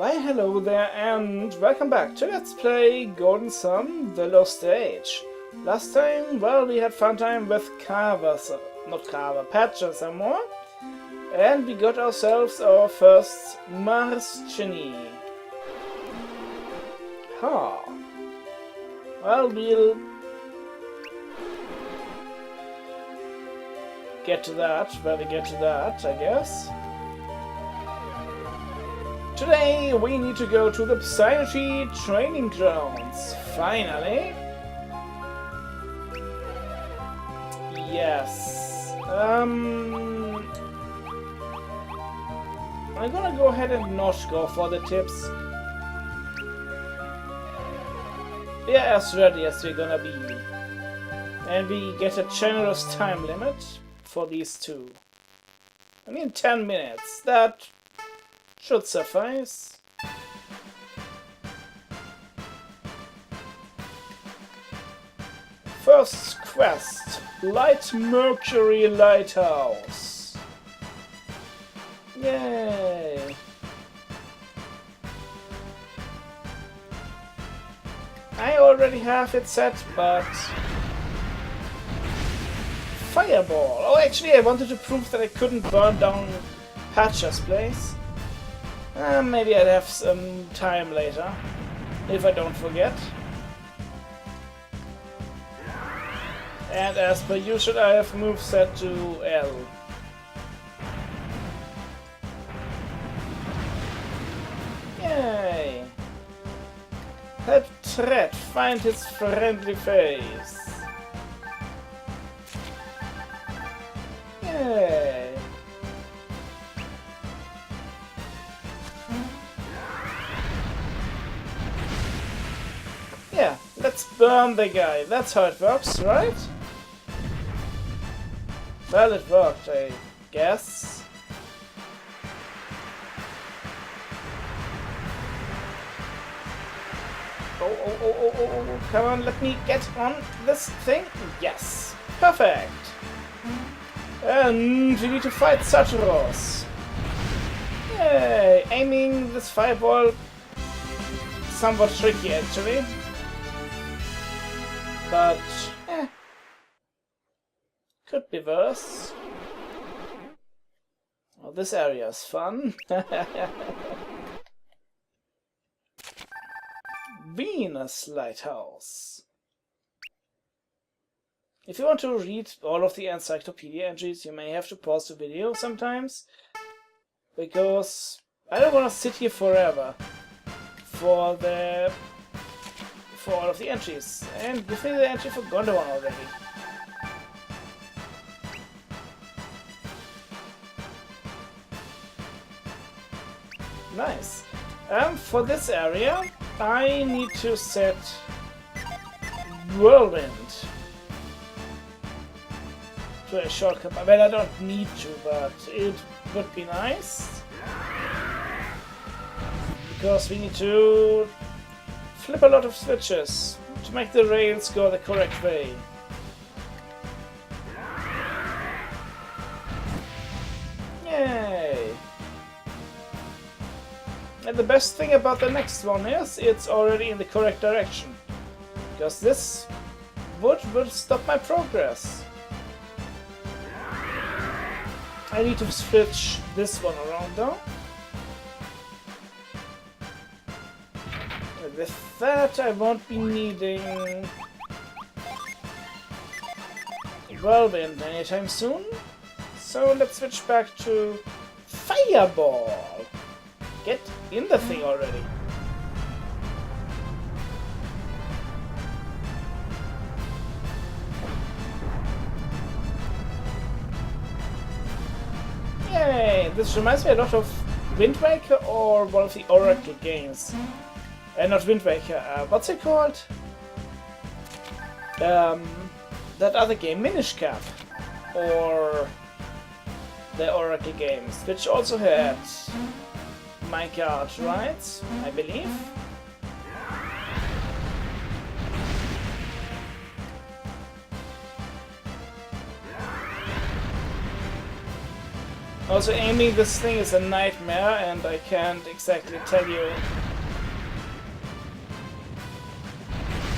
Why hello there and welcome back to Let's Play Golden Sun, The Lost Age. Last time, well, we had fun time with Patches and more. And we got ourselves our first Mars Genie. Huh. Well, we'll get to that when we get to that, I guess. Today we need to go to the Psynergy Training Grounds. Finally. Yes. I'm gonna go ahead and not go for the tips. We are as ready as we're gonna be. And we get a generous time limit for these two. I mean 10 minutes. That should suffice. First quest. Light Mercury Lighthouse. Yay! I already have it set, but fireball. Oh, actually, I wanted to prove that I couldn't burn down Patches' place. Maybe I'd have some time later, if I don't forget. And as per usual, I have moved set to L. Yay! Help Threat find his friendly face. Yay! Yeah, let's burn the guy. That's how it works, right? Well, it worked, I guess. Oh, come on, let me get on this thing. Yes, perfect. And we need to fight Saturos. Yay, aiming this fireball somewhat tricky actually. But, could be worse. Oh, this area is fun. Venus Lighthouse. If you want to read all of the encyclopedia entries, you may have to pause the video sometimes, because I don't want to sit here forever for all of the entries. And give me the entry for Gondwan already. Nice. For this area, I need to set Whirlwind to a shortcut. Well, I don't need to, but it would be nice. Because we need to flip a lot of switches to make the rails go the correct way. Yay! And the best thing about the next one is it's already in the correct direction. Because this would stop my progress. I need to switch this one around though. And with that I won't be needing Whirlwind anytime soon. So let's switch back to Fireball. Get in the thing already. Yay! This reminds me a lot of Wind Waker or one of the Oracle games. Not Wind Waker, what's it called? That other game, Minish Cap. Or the Oracle games, which also had minecart rides, I believe. Also, aiming this thing is a nightmare, and I can't exactly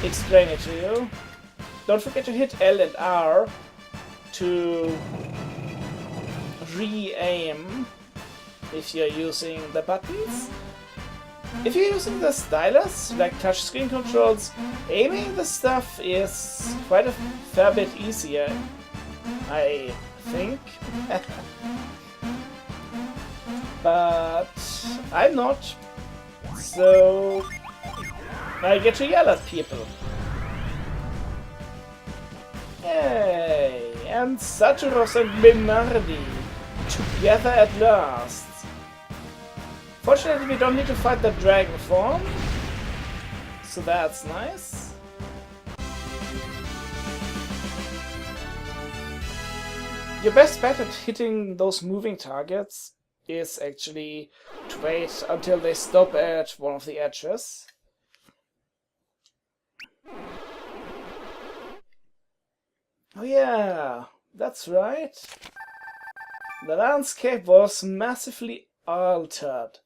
explain it to you. Don't forget to hit L and R to re-aim if you're using the buttons. If you're using the stylus, like touchscreen controls, aiming the stuff is quite a fair bit easier, I think. But I'm not, so I get to yell at people. Yay! And Saturos and Minardi together at last. Fortunately, we don't need to fight the dragon form, so that's nice. Your best bet at hitting those moving targets is actually to wait until they stop at one of the edges. Oh yeah, that's right. The landscape was massively altered,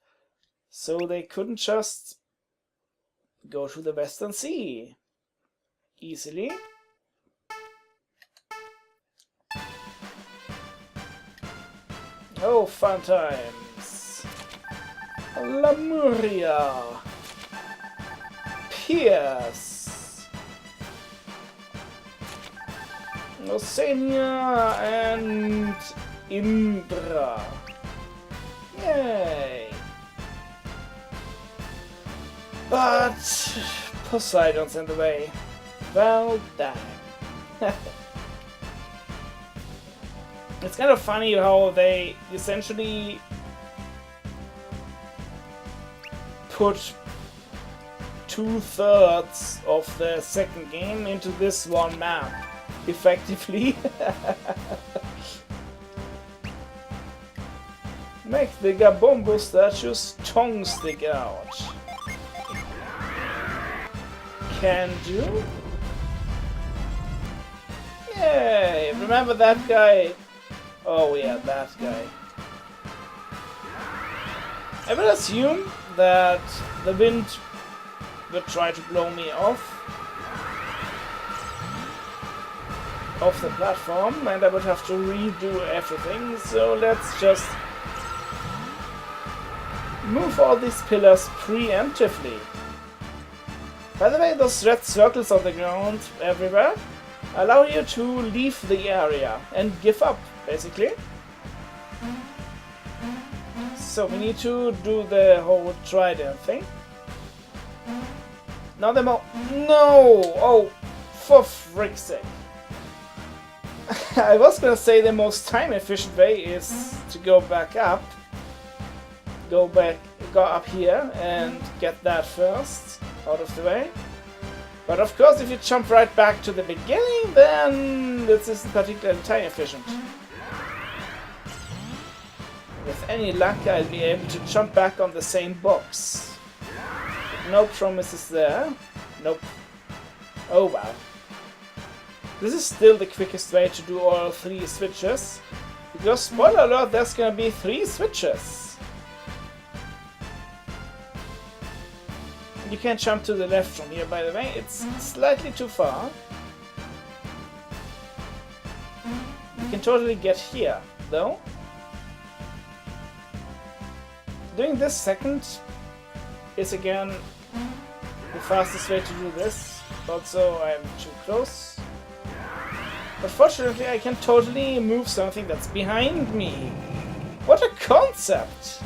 so they couldn't just go to the Western Sea easily. Oh, fun times. Lemuria. Pierce. Oceania and Indra. Yay. But Poseidon's in the way. Well, dang. It's kind of funny how they essentially put 2/3 of the second game into this one map, effectively. Make the Gabombo statue's tongue stick out. Can do. Yay! Remember that guy? Oh yeah, that guy. I will assume that the wind will try to blow me off the platform, and I would have to redo everything, so let's just move all these pillars preemptively. By the way, those red circles on the ground everywhere allow you to leave the area and give up, basically. So we need to do the whole trident thing. Now the No! Oh, for frick's sake. I was gonna say the most time efficient way is to go back up. Go up here and get that first out of the way. But of course, if you jump right back to the beginning, then this isn't particularly time efficient. With any luck, I'll be able to jump back on the same box. No promises there. Nope. Oh wow. This is still the quickest way to do all 3 switches. Because, spoiler alert, there's gonna be 3 switches. You can't jump to the left from here, by the way. It's slightly too far. You can totally get here, though. Doing this second is again the fastest way to do this. Also, I'm too close. But fortunately, I can totally move something that's behind me. What a concept!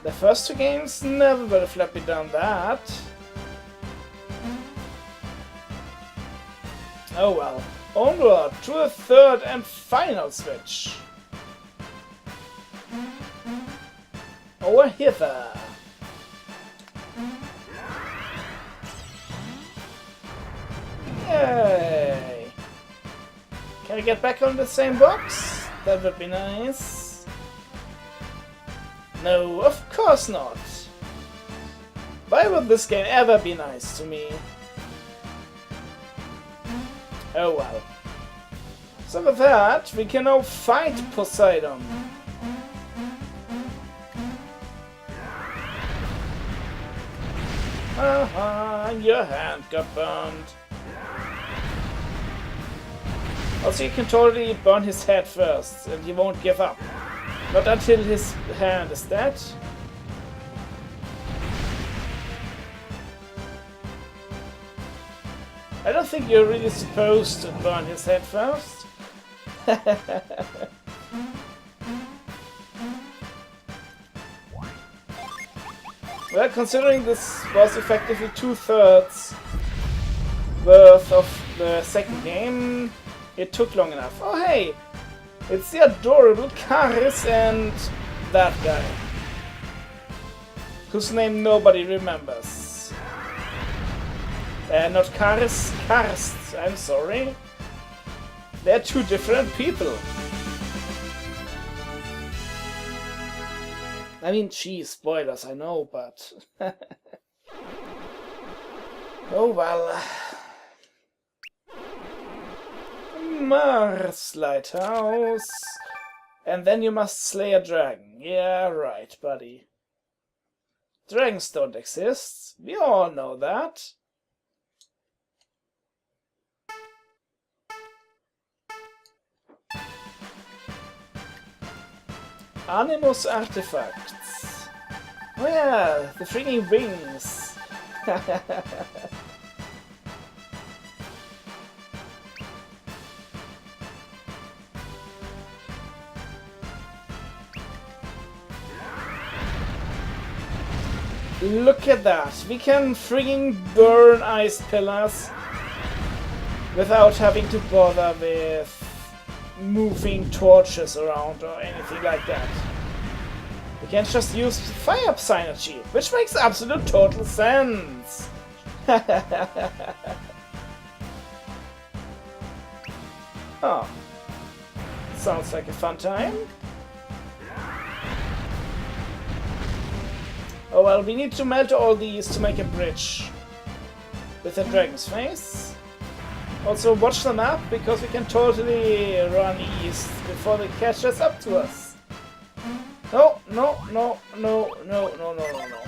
The first 2 games never would have let me down that. Oh well. Onward to a 3rd and final switch. Over hither. Yay! Can I get back on the same box? That would be nice. No, of course not. Why would this game ever be nice to me? Oh well. So with that, we can now fight Poseidon. Your hand got burned. Also, you can totally burn his head first, and he won't give up. Not until his hand is dead. I don't think you're really supposed to burn his head first. Well, considering this was effectively 2/3 worth of the second game, it took long enough. Oh hey! It's the adorable Karis and that guy. Whose name nobody remembers. Not Karis, Karst, I'm sorry. They're two different people. I mean, geez, spoilers, I know, but... oh well. Mars Lighthouse. And then you must slay a dragon. Yeah, right, buddy. Dragons don't exist. We all know that. Animus artifacts. Oh yeah, the freaking wings. Look at that. We can freaking burn ice pillars without having to bother with moving torches around or anything like that. We can just use fire Psynergy, which makes absolute total sense. Oh, sounds like a fun time. Oh well, we need to melt all these to make a bridge with a dragon's face. Also watch the map, because we can totally run east before they catch us up to us. No, no, no, no, no, no, no, no, no.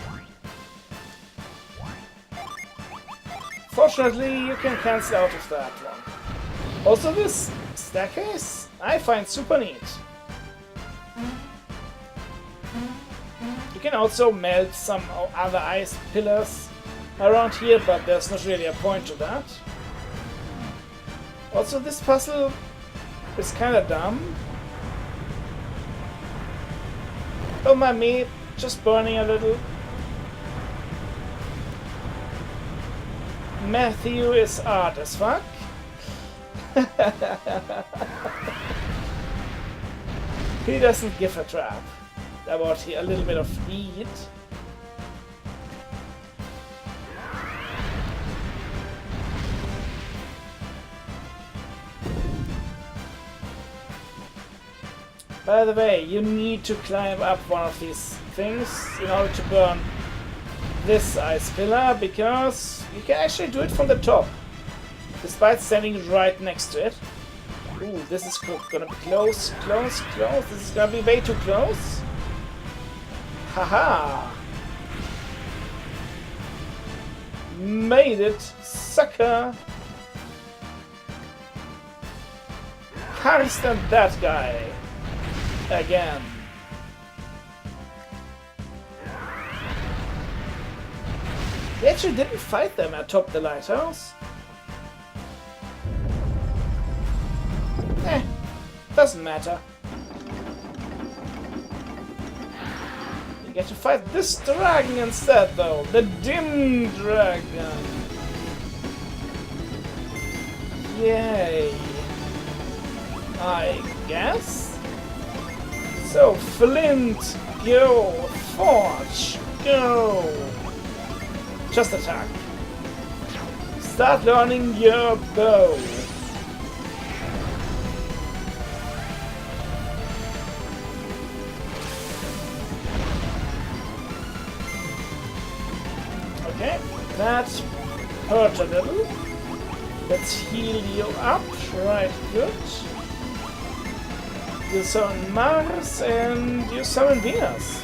Fortunately, you can cancel out of that one. Also this staircase, I find super neat. You can also melt some other ice pillars around here, but there's not really a point to that. Also, this puzzle is kinda dumb. Oh my me, just burning a little. Matthew is art as fuck. He doesn't give a crap about a little bit of heat. By the way, you need to climb up one of these things in order to burn this ice pillar, because you can actually do it from the top, despite standing right next to it. Ooh, this is gonna be close, close, close. This is gonna be way too close. Haha! Made it, sucker! Can't stand that guy. Again. We actually didn't fight them atop the lighthouse. Doesn't matter. You get to fight this dragon instead, though. The dim dragon. Yay. I guess. So, Flint, go! Forge, go! Just attack. Start learning your bow. Okay, that hurt a little. Let's heal you up. Right, good. You summon Mars and you summon Venus.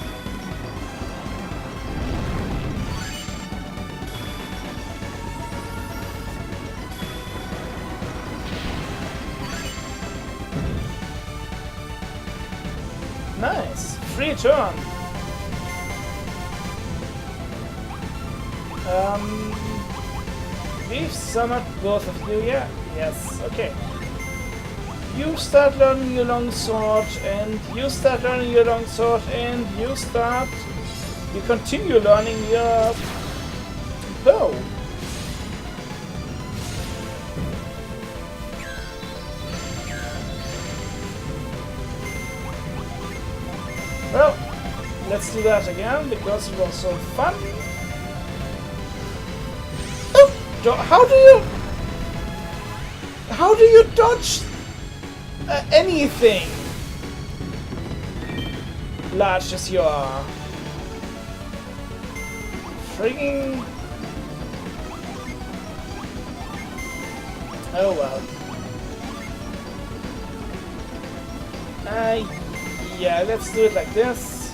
Nice. Free turn. We've summoned both of you, yeah? Yes, okay. You start learning your longsword, and you start learning your longsword, and you continue learning your bow. Well, let's do that again, because it was so fun. Oh, how do you dodge anything large as you are? Frigging... Oh well. Yeah, let's do it like this.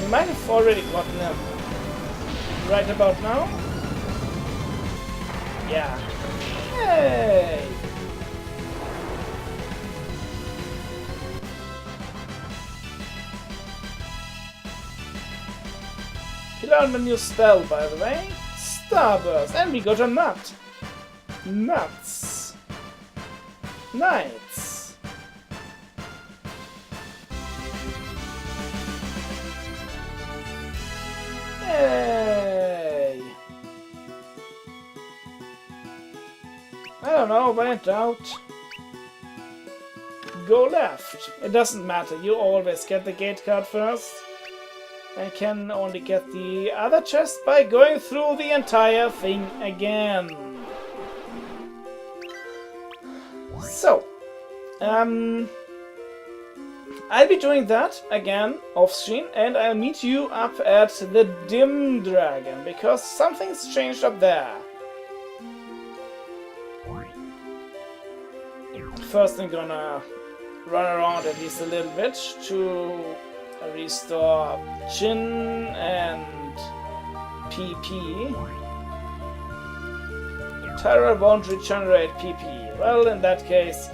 We might have already gotten him right about now. Yeah. Hey! You learned a new spell, by the way. Starburst, and we got a nut. Nuts. Knights. Yay! I don't know, when in doubt, go left. It doesn't matter, you always get the gate card first. And can only get the other chest by going through the entire thing again. So, I'll be doing that again off screen, and I'll meet you up at the Dim Dragon, because something's changed up there. First I'm gonna run around at least a little bit to restore Jin and PP. Tyra won't regenerate PP. Well, in that case,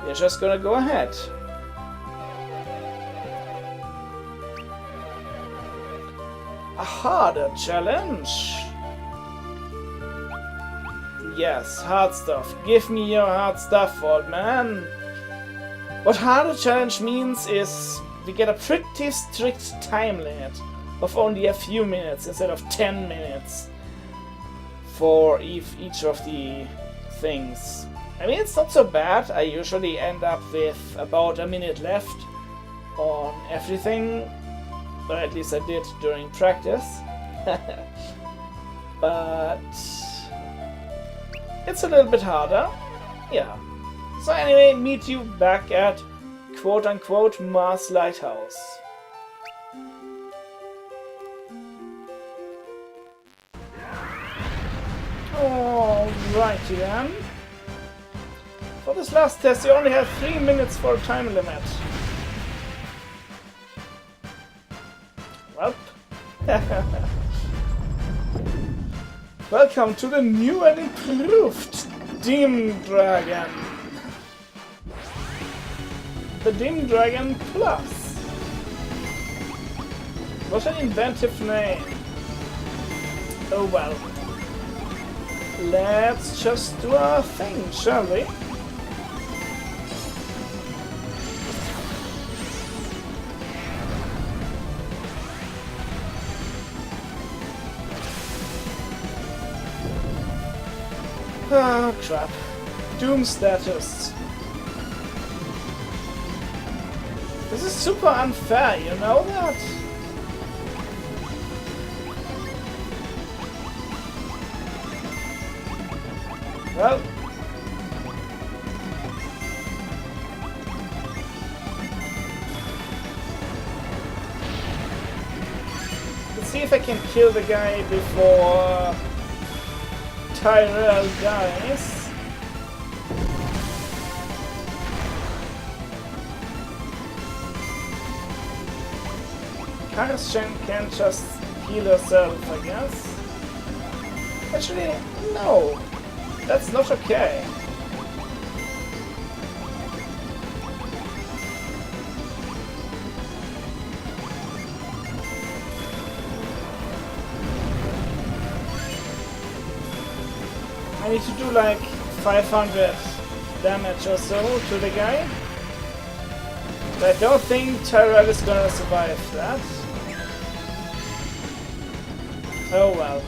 we're just gonna go ahead. A harder challenge? Yes, hard stuff. Give me your hard stuff, old man. What harder challenge means is we get a pretty strict time limit of only a few minutes instead of 10 minutes for each of the things. I mean, it's not so bad. I usually end up with about a minute left on everything, or at least I did during practice. But it's a little bit harder. Yeah. So anyway, meet you back at quote-unquote Mars Lighthouse. Alrighty then. For this last test you only have 3 minutes for a time limit. Welp. Welcome to the new and improved Dim Dragon. The Dim Dragon Plus. What an inventive name. Oh well. Let's just do our thing, shall we? Oh crap. Doom status. This is super unfair, you know that? Well, let's see if I can kill the guy before Tyrell dies. Paris can just heal herself, I guess. Actually, no. That's not okay. I need to do like 500 damage or so to the guy. But I don't think Tyrell is gonna survive that. Oh well.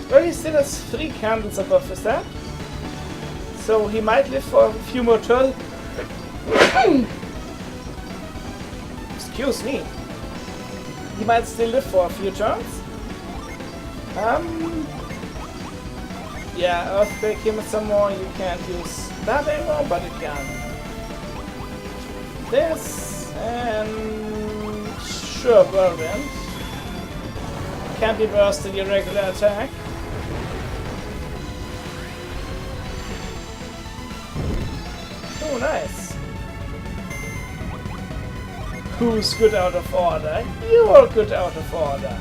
Well, he still has 3 candles above his head. So he might live for a few more turns. Excuse me. He might still live for a few turns. Yeah, Earthquake him some more. You can't use that anymore, but you can. This and sure, Whirlwind. Can't be worse than your regular attack. Oh, nice. Who's good out of order? You are good out of order.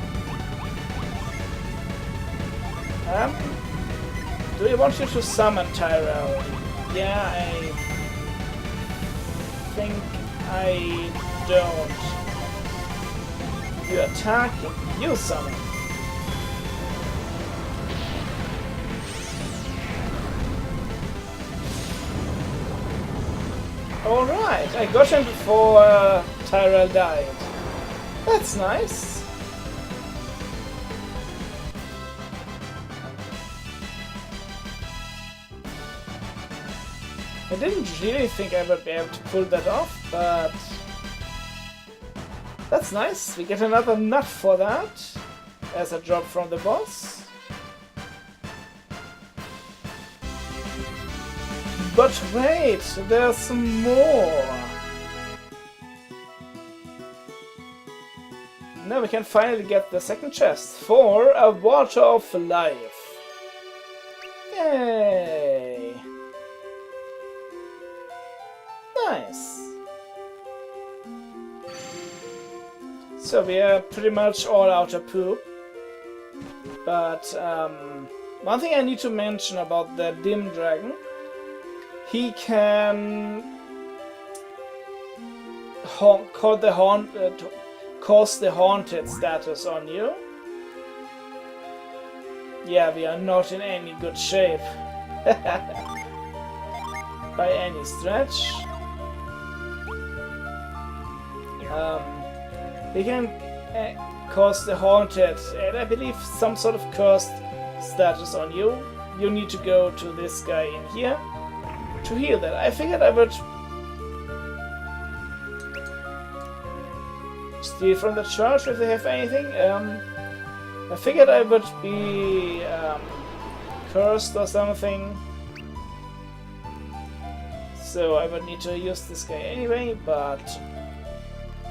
Do we want you to summon Tyrell? Yeah, I think I don't. You attack, you summon. Alright, I got him before Tyrell died. That's nice. I didn't really think I would be able to pull that off, but that's nice. We get another nut for that as a drop from the boss. But wait, there's some more. Now we can finally get the second chest for a Water of Life. Yay! Nice. So we are pretty much all out of poop. But one thing I need to mention about the Dim Dragon, he can cause the haunted status on you. Yeah, we are not in any good shape by any stretch. He can cause the haunted and I believe some sort of cursed status on you. You need to go to this guy in here to heal that. I figured I would steal from the church if they have anything. I figured I would be cursed or something. So I would need to use this guy anyway, but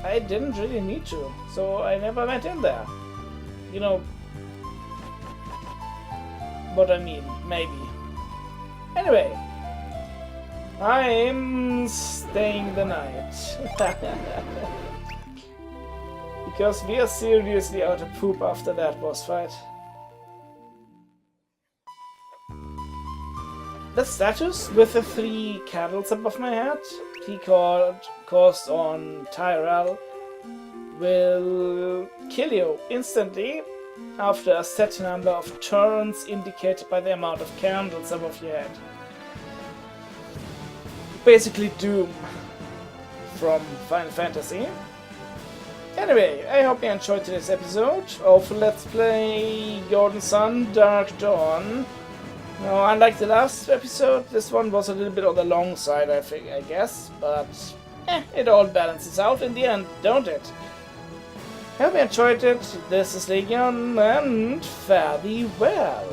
I didn't really need to, so I never went in there. You know what I mean, maybe. Anyway, I'm staying the night. Because we are seriously out of poop after that boss fight. The status with the 3 candles above my head, caused on Tyrell, will kill you instantly after a set number of turns indicated by the amount of candles above your head. Basically Doom from Final Fantasy. Anyway, I hope you enjoyed today's episode of Let's Play Golden Sun Dark Dawn. Now, unlike the last episode, this one was a little bit on the long side, I guess, but it all balances out in the end, don't it? I hope you enjoyed it. This is Legion, and fare thee well.